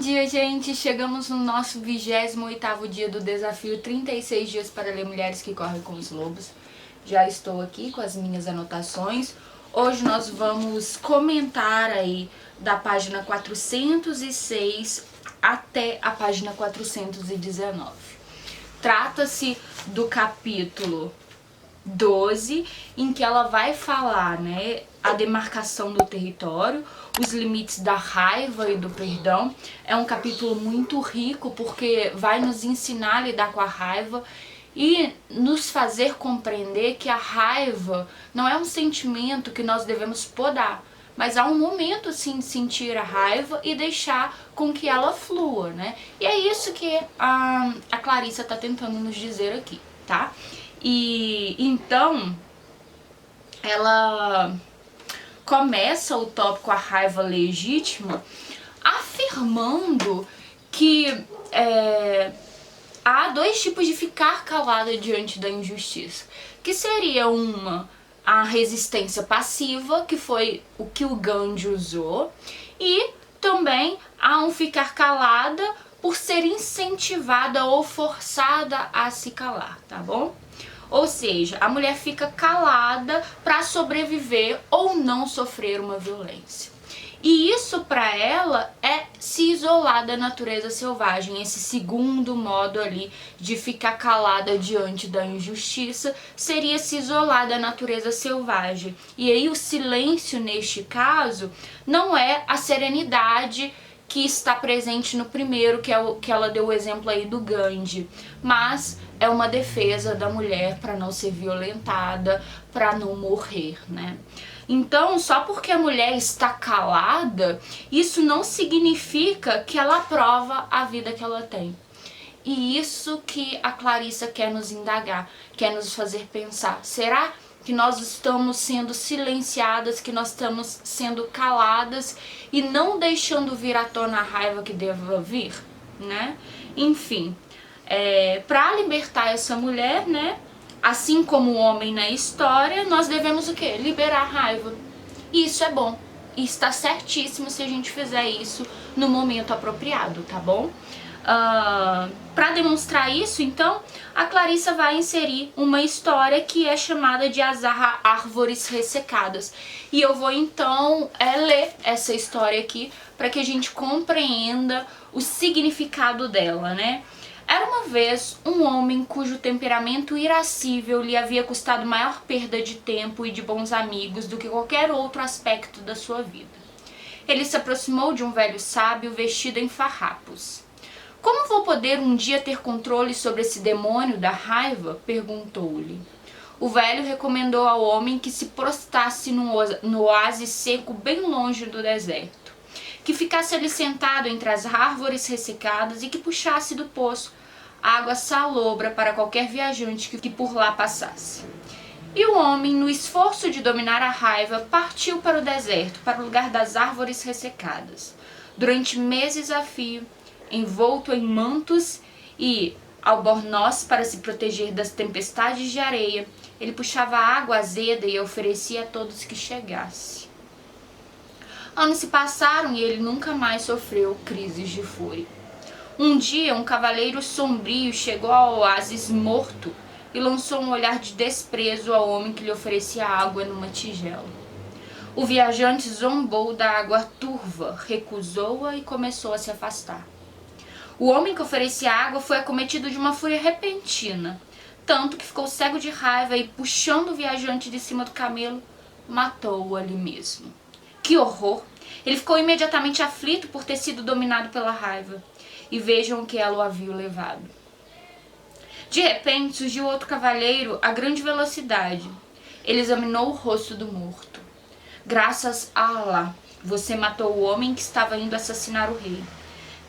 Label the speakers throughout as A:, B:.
A: dia, gente! Chegamos no nosso 28º dia do desafio 36 dias para ler Mulheres que Correm com os Lobos. Já estou aqui com as minhas anotações. Hoje nós vamos comentar aí da página 406 até a página 419. Trata-se do capítulo 12, em que ela vai falar, né, a demarcação do território, os limites da raiva e do perdão. É um capítulo muito rico porque vai nos ensinar a lidar com a raiva e nos fazer compreender que a raiva não é um sentimento que nós devemos podar, mas há um momento sim de sentir a raiva e deixar com que ela flua, né? E é isso que a Clarissa tá tentando nos dizer aqui, tá? E então ela começa o tópico a raiva legítima afirmando que há dois tipos de ficar calada diante da injustiça, que seria a resistência passiva, que foi o que o Gandhi usou, e também há um ficar calada por ser incentivada ou forçada a se calar, tá bom? Ou seja, a mulher fica calada para sobreviver ou não sofrer uma violência. E isso para ela é se isolar da natureza selvagem. Esse segundo modo ali de ficar calada diante da injustiça seria se isolar da natureza selvagem. E aí o silêncio neste caso não é a serenidade que está presente no primeiro, que é o que ela deu o exemplo aí do Gandhi, mas é uma defesa da mulher para não ser violentada, para não morrer, né? Então, só porque a mulher está calada, isso não significa que ela aprova a vida que ela tem. E isso que a Clarissa quer nos indagar, quer nos fazer pensar. Será que nós estamos sendo silenciadas, que nós estamos sendo caladas e não deixando vir à tona a raiva que deva vir, né? Enfim, para libertar essa mulher, né? Assim como o homem na história, nós devemos o quê? Liberar a raiva. E isso é bom. E está certíssimo se a gente fizer isso no momento apropriado, tá bom? Para demonstrar isso, então, a Clarissa vai inserir uma história que é chamada de As Árvores Ressecadas. E eu vou, então, ler essa história aqui para que a gente compreenda o significado dela, né? Era uma vez um homem cujo temperamento irascível lhe havia custado maior perda de tempo e de bons amigos do que qualquer outro aspecto da sua vida. Ele se aproximou de um velho sábio vestido em farrapos. "Como vou poder um dia ter controle sobre esse demônio da raiva?" perguntou-lhe. O velho recomendou ao homem que se prostrasse no oásis seco bem longe do deserto, que ficasse ali sentado entre as árvores ressecadas e que puxasse do poço água salobra para qualquer viajante que por lá passasse. E o homem, no esforço de dominar a raiva, partiu para o deserto, para o lugar das árvores ressecadas. Durante meses a fio, envolto em mantos e albornoz para se proteger das tempestades de areia, ele puxava água azeda e oferecia a todos que chegasse. Anos se passaram e ele nunca mais sofreu crises de fúria. Um dia, um cavaleiro sombrio chegou ao oásis morto e lançou um olhar de desprezo ao homem que lhe oferecia água numa tigela. O viajante zombou da água turva, recusou-a e começou a se afastar. O homem que oferecia água foi acometido de uma fúria repentina, tanto que ficou cego de raiva e, puxando o viajante de cima do camelo, matou-o ali mesmo. Que horror! Ele ficou imediatamente aflito por ter sido dominado pela raiva. E vejam o que ela o havia levado. De repente surgiu outro cavalheiro a grande velocidade. Ele examinou o rosto do morto. "Graças a Allah, você matou o homem que estava indo assassinar o rei."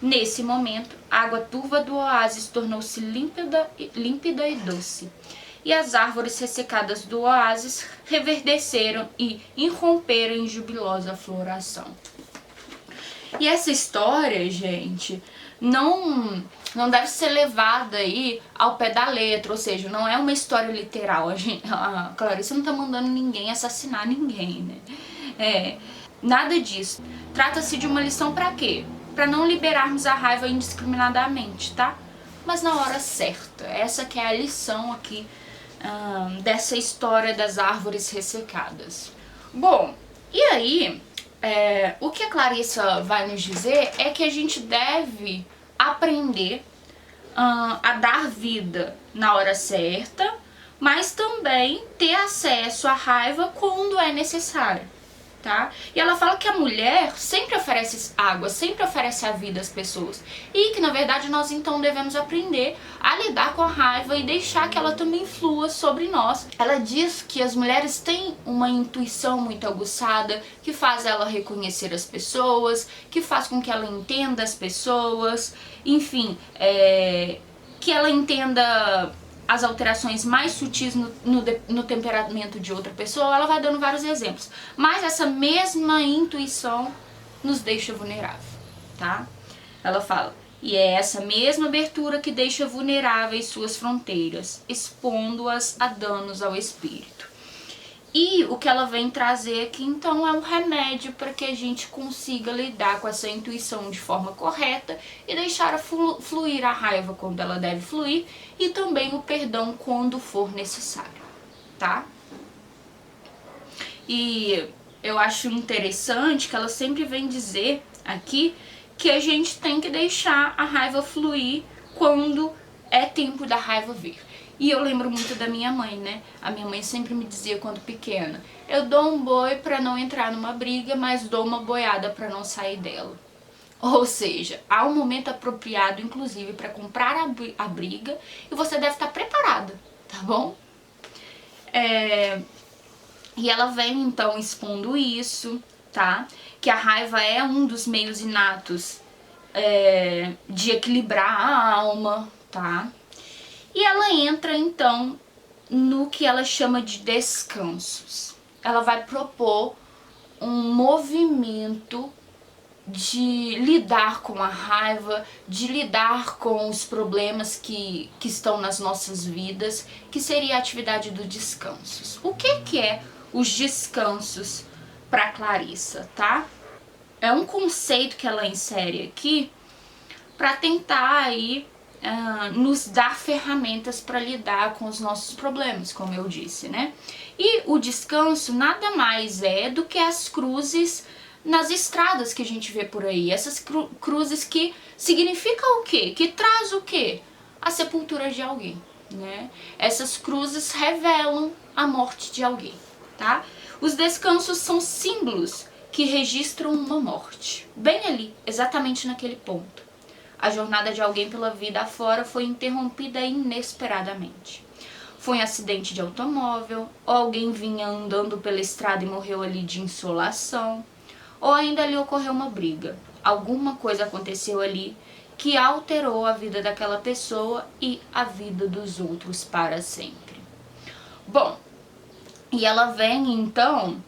A: Nesse momento, a água turva do oásis tornou-se límpida e doce. E as árvores ressecadas do oásis reverdeceram e irromperam em jubilosa floração. E essa história, gente, não deve ser levada aí ao pé da letra, ou seja, não é uma história literal. A Clarissa não tá mandando ninguém assassinar ninguém, né? Nada disso. Trata-se de uma lição para quê? para não liberarmos a raiva indiscriminadamente, tá? Mas na hora certa. Essa que é a lição aqui dessa história das árvores ressecadas. Bom, e aí, o que a Clarissa vai nos dizer é que a gente deve aprender a dar vida na hora certa, mas também ter acesso à raiva quando é necessário, tá? E ela fala que a mulher sempre oferece água, sempre oferece a vida às pessoas, e que na verdade nós então devemos aprender a lidar com a raiva e deixar que ela também flua sobre nós. Ela diz que as mulheres têm uma intuição muito aguçada, que faz ela reconhecer as pessoas, que faz com que ela entenda as pessoas, enfim, que ela entenda as alterações mais sutis no temperamento de outra pessoa. Ela vai dando vários exemplos. Mas essa mesma intuição nos deixa vulnerável, tá? Ela fala, e é essa mesma abertura que deixa vulneráveis suas fronteiras, expondo-as a danos ao espírito. E o que ela vem trazer aqui, então, é um remédio para que a gente consiga lidar com essa intuição de forma correta e deixar fluir a raiva quando ela deve fluir e também o perdão quando for necessário, tá? E eu acho interessante que ela sempre vem dizer aqui que a gente tem que deixar a raiva fluir quando é tempo da raiva vir. E eu lembro muito da minha mãe, né? A minha mãe sempre me dizia quando pequena, eu dou um boi pra não entrar numa briga, mas dou uma boiada pra não sair dela. Ou seja, há um momento apropriado, inclusive, pra comprar a briga, e você deve estar preparada, tá bom? E ela vem, então, expondo isso, tá? Que a raiva é um dos meios inatos de equilibrar a alma, tá? E ela entra, então, no que ela chama de descansos. Ela vai propor um movimento de lidar com a raiva, de lidar com os problemas que estão nas nossas vidas, que seria a atividade do descansos. O que é os descansos para Clarissa, tá? É um conceito que ela insere aqui para tentar aí nos dar ferramentas para lidar com os nossos problemas, como eu disse, né? E o descanso nada mais é do que as cruzes nas estradas que a gente vê por aí. Essas cruzes que significam o quê? Que traz o quê? A sepultura de alguém, né? Essas cruzes revelam a morte de alguém, tá? Os descansos são símbolos que registram uma morte, bem ali, exatamente naquele ponto. A jornada de alguém pela vida afora foi interrompida inesperadamente. Foi um acidente de automóvel, ou alguém vinha andando pela estrada e morreu ali de insolação, ou ainda ali ocorreu uma briga. Alguma coisa aconteceu ali que alterou a vida daquela pessoa e a vida dos outros para sempre. Bom, e ela vem então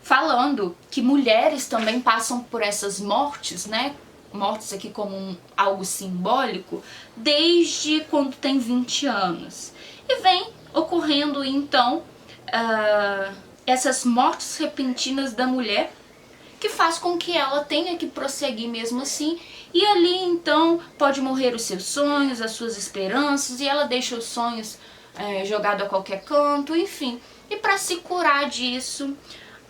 A: falando que mulheres também passam por essas mortes, né? Mortes aqui como algo simbólico, desde quando tem 20 anos. E vem ocorrendo então essas mortes repentinas da mulher, que faz com que ela tenha que prosseguir mesmo assim, e ali então pode morrer os seus sonhos, as suas esperanças, e ela deixa os sonhos jogados a qualquer canto, enfim. E para se curar disso,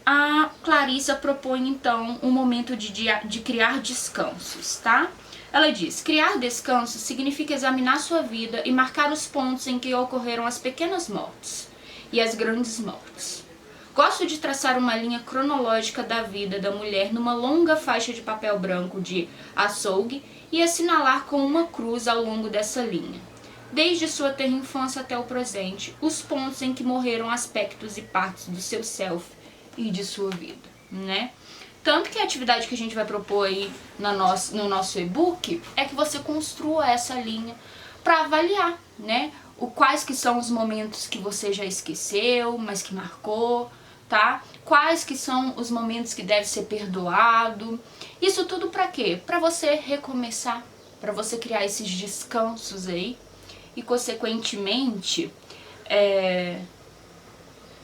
A: a Clarissa propõe então um momento de criar descansos, tá? Ela diz, criar descansos significa examinar sua vida e marcar os pontos em que ocorreram as pequenas mortes e as grandes mortes. Gosto de traçar uma linha cronológica da vida da mulher numa longa faixa de papel branco de açougue e assinalar com uma cruz ao longo dessa linha, desde sua tenra infância até o presente, os pontos em que morreram aspectos e partes do seu self e de sua vida, né? Tanto que a atividade que a gente vai propor aí no nosso e-book é que você construa essa linha para avaliar, né? Quais que são os momentos que você já esqueceu, mas que marcou, tá? Quais que são os momentos que deve ser perdoado. Isso tudo para quê? Para você recomeçar, para você criar esses descansos aí e, consequentemente,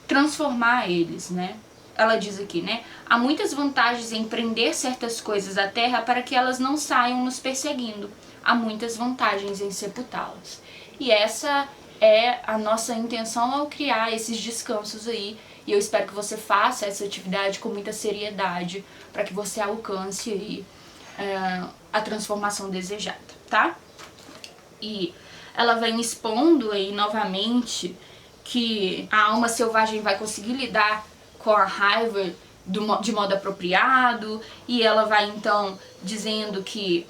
A: transformar eles, né? ela diz aqui, né? Há muitas vantagens em prender certas coisas à terra para que elas não saiam nos perseguindo. Há muitas vantagens em sepultá-las. E essa é a nossa intenção ao criar esses descansos aí. E eu espero que você faça essa atividade com muita seriedade para que você alcance aí a transformação desejada, tá? E ela vem expondo aí novamente que a alma selvagem vai conseguir lidar com a raiva de modo apropriado, e ela vai então dizendo que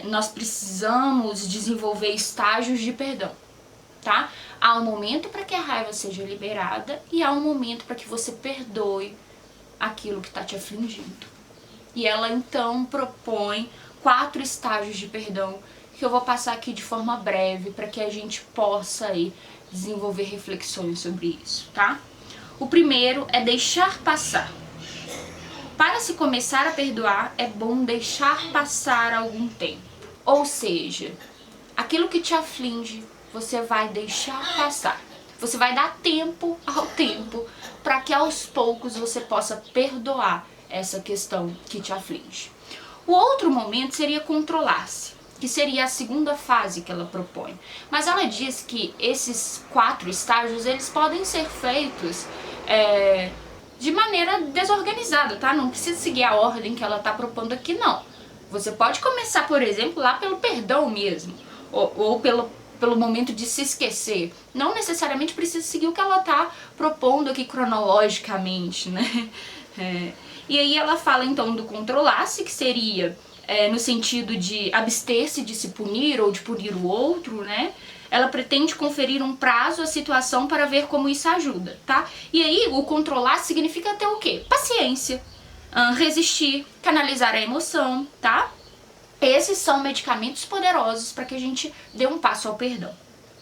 A: nós precisamos desenvolver estágios de perdão, tá? Há um momento para que a raiva seja liberada e há um momento para que você perdoe aquilo que está te afligindo. E ela então propõe 4 estágios de perdão que eu vou passar aqui de forma breve para que a gente possa aí desenvolver reflexões sobre isso, tá? O primeiro é deixar passar. Para se começar a perdoar, é bom deixar passar algum tempo. Ou seja, aquilo que te aflige, você vai deixar passar. Você vai dar tempo ao tempo para que aos poucos você possa perdoar essa questão que te aflige. O outro momento seria controlar-se, que seria a segunda fase que ela propõe. Mas ela diz que esses 4 estágios, eles podem ser feitos de maneira desorganizada, tá? Não precisa seguir a ordem que ela está propondo aqui, não. Você pode começar, por exemplo, lá pelo perdão mesmo, ou pelo momento de se esquecer. Não necessariamente precisa seguir o que ela está propondo aqui cronologicamente, né? E aí ela fala então do controlar-se, que seria no sentido de abster-se de se punir ou de punir o outro, né? Ela pretende conferir um prazo à situação para ver como isso ajuda, tá? E aí o controlar significa ter o quê? Paciência, resistir, canalizar a emoção, tá? Esses são medicamentos poderosos para que a gente dê um passo ao perdão,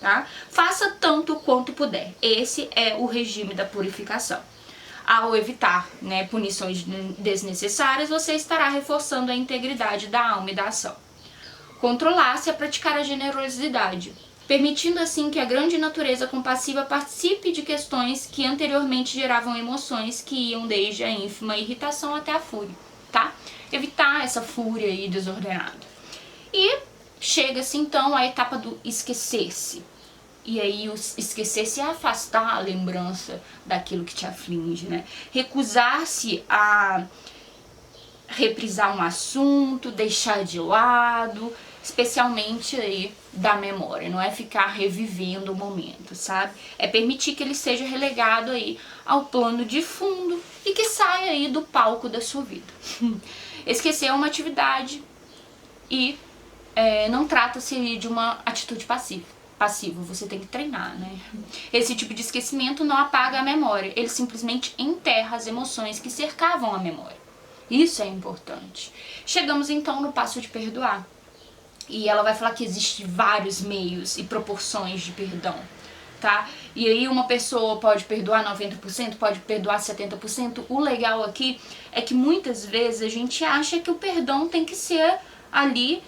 A: tá? Faça tanto quanto puder. Esse é o regime da purificação. Ao evitar, né, punições desnecessárias, você estará reforçando a integridade da alma e da ação. Controlar-se é praticar a generosidade, permitindo assim que a grande natureza compassiva participe de questões que anteriormente geravam emoções que iam desde a ínfima irritação até a fúria, tá? Evitar essa fúria aí desordenada. E chega-se então à etapa do esquecer-se. E aí o esquecer-se é afastar a lembrança daquilo que te aflige, né? Recusar-se a reprisar um assunto, deixar de lado, especialmente aí da memória, não é ficar revivendo o momento, sabe? É permitir que ele seja relegado aí ao plano de fundo e que saia aí do palco da sua vida. Esquecer é uma atividade e não trata-se de uma atitude passiva, você tem que treinar, né? Esse tipo de esquecimento não apaga a memória, ele simplesmente enterra as emoções que cercavam a memória. Isso é importante. Chegamos então no passo de perdoar. E ela vai falar que existem vários meios e proporções de perdão, tá? E aí uma pessoa pode perdoar 90%, pode perdoar 70%. O legal aqui é que muitas vezes a gente acha que o perdão tem que ser ali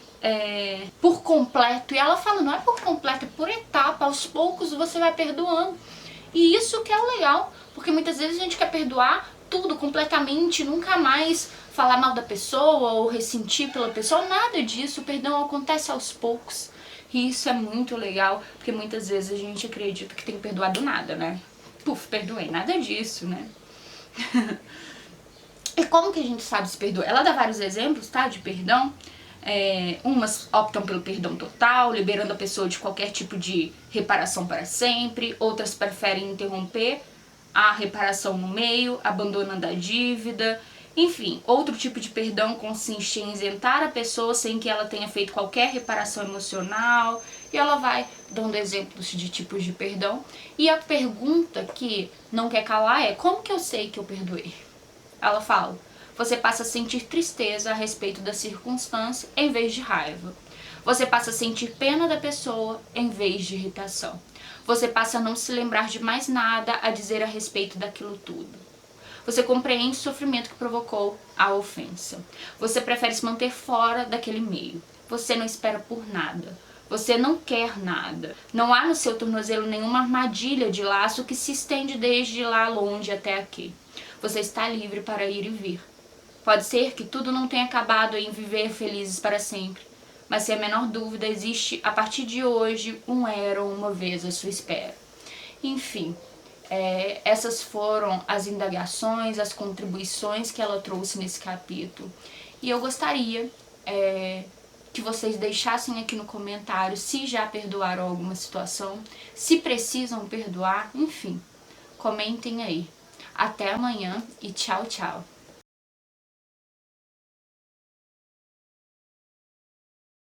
A: por completo. E ela fala, não é por completo, é por etapa. Aos poucos você vai perdoando. E isso que é o legal, porque muitas vezes a gente quer perdoar tudo completamente, nunca mais falar mal da pessoa ou ressentir pela pessoa, nada disso. O perdão acontece aos poucos. E isso é muito legal, porque muitas vezes a gente acredita que tem que perdoar do nada, né? Puf, perdoei, nada disso, né? E como que a gente sabe se perdoa? Ela dá vários exemplos, tá, de perdão. Umas optam pelo perdão total, liberando a pessoa de qualquer tipo de reparação para sempre. Outras preferem interromper a reparação no meio, abandonando a dívida. Enfim, outro tipo de perdão consiste em isentar a pessoa sem que ela tenha feito qualquer reparação emocional. E ela vai dando exemplos de tipos de perdão. E a pergunta que não quer calar é: como que eu sei que eu perdoei? Ela fala: você passa a sentir tristeza a respeito da circunstância em vez de raiva. Você passa a sentir pena da pessoa em vez de irritação. Você passa a não se lembrar de mais nada a dizer a respeito daquilo tudo. Você compreende o sofrimento que provocou a ofensa. Você prefere se manter fora daquele meio. Você não espera por nada. Você não quer nada. Não há no seu tornozelo nenhuma armadilha de laço que se estende desde lá longe até aqui. você está livre para ir e vir. Pode ser que tudo não tenha acabado em viver felizes para sempre, mas sem a menor dúvida existe a partir de hoje um era ou uma vez à sua espera. Enfim, essas foram as indagações, as contribuições que ela trouxe nesse capítulo. E eu gostaria que vocês deixassem aqui no comentário se já perdoaram alguma situação, se precisam perdoar, enfim, comentem aí. Até amanhã e tchau, tchau!